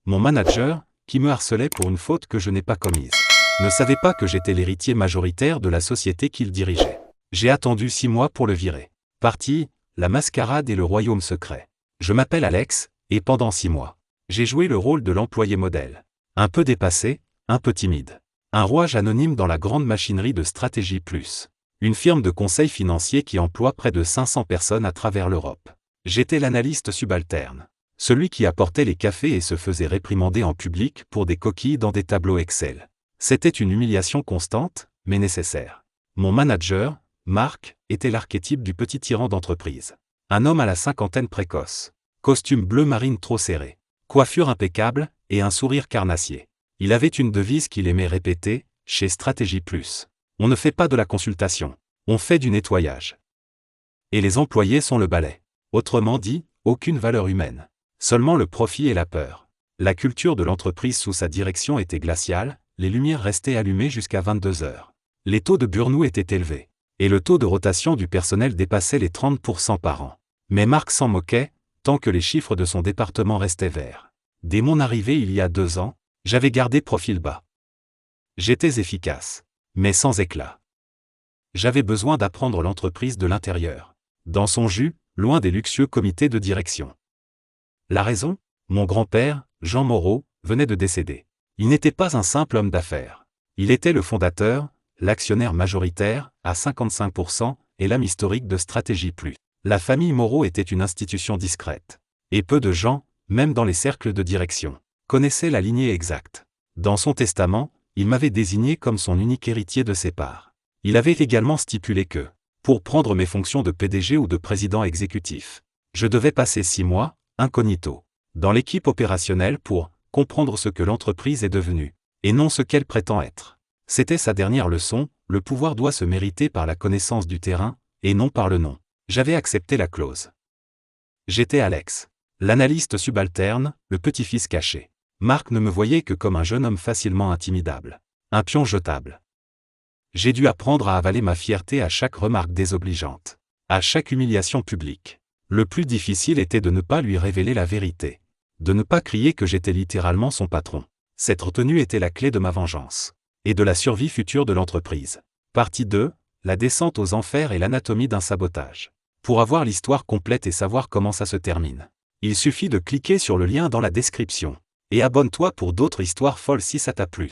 Mon manager, qui me harcelait pour une faute que je n'ai pas commise, ne savait pas que j'étais l'héritier majoritaire de la société qu'il dirigeait. J'ai attendu 6 mois pour le virer. Parti, la mascarade et le royaume secret. Je m'appelle Alex, et pendant 6 mois, j'ai joué le rôle de l'employé modèle. Un peu dépassé, un peu timide. Un rouage anonyme dans la grande machinerie de Stratégie Plus. Une firme de conseil financier qui emploie près de 500 personnes à travers l'Europe. J'étais l'analyste subalterne. Celui qui apportait les cafés et se faisait réprimander en public pour des coquilles dans des tableaux Excel. C'était une humiliation constante, mais nécessaire. Mon manager, Marc, était l'archétype du petit tyran d'entreprise. Un homme à la cinquantaine précoce. Costume bleu marine trop serré. Coiffure impeccable, et un sourire carnassier. Il avait une devise qu'il aimait répéter, chez Stratégie Plus. On ne fait pas de la consultation. On fait du nettoyage. Et les employés sont le balai. Autrement dit, aucune valeur humaine. Seulement le profit et la peur. La culture de l'entreprise sous sa direction était glaciale, les lumières restaient allumées jusqu'à 22 heures. Les taux de burn-out étaient élevés. Et le taux de rotation du personnel dépassait les 30% par an. Mais Marc s'en moquait, tant que les chiffres de son département restaient verts. Dès mon arrivée il y a 2 ans, j'avais gardé profil bas. J'étais efficace, mais sans éclat. J'avais besoin d'apprendre l'entreprise de l'intérieur. Dans son jus, loin des luxueux comités de direction. La raison ? Mon grand-père, Jean Moreau, venait de décéder. Il n'était pas un simple homme d'affaires. Il était le fondateur, l'actionnaire majoritaire, à 55%, et l'âme historique de Stratégie Plus. La famille Moreau était une institution discrète. Et peu de gens, même dans les cercles de direction, connaissaient la lignée exacte. Dans son testament, il m'avait désigné comme son unique héritier de ses parts. Il avait également stipulé que, pour prendre mes fonctions de PDG ou de président exécutif, je devais passer 6 mois, incognito, dans l'équipe opérationnelle pour comprendre ce que l'entreprise est devenue, et non ce qu'elle prétend être. C'était sa dernière leçon, le pouvoir doit se mériter par la connaissance du terrain, et non par le nom. J'avais accepté la clause. J'étais Alex, l'analyste subalterne, le petit-fils caché. Marc ne me voyait que comme un jeune homme facilement intimidable, un pion jetable. J'ai dû apprendre à avaler ma fierté à chaque remarque désobligeante, à chaque humiliation publique. Le plus difficile était de ne pas lui révéler la vérité, de ne pas crier que j'étais littéralement son patron. Cette retenue était la clé de ma vengeance, et de la survie future de l'entreprise. Partie 2, la descente aux enfers et l'anatomie d'un sabotage. Pour avoir l'histoire complète et savoir comment ça se termine, il suffit de cliquer sur le lien dans la description. Et abonne-toi pour d'autres histoires folles si ça t'a plu.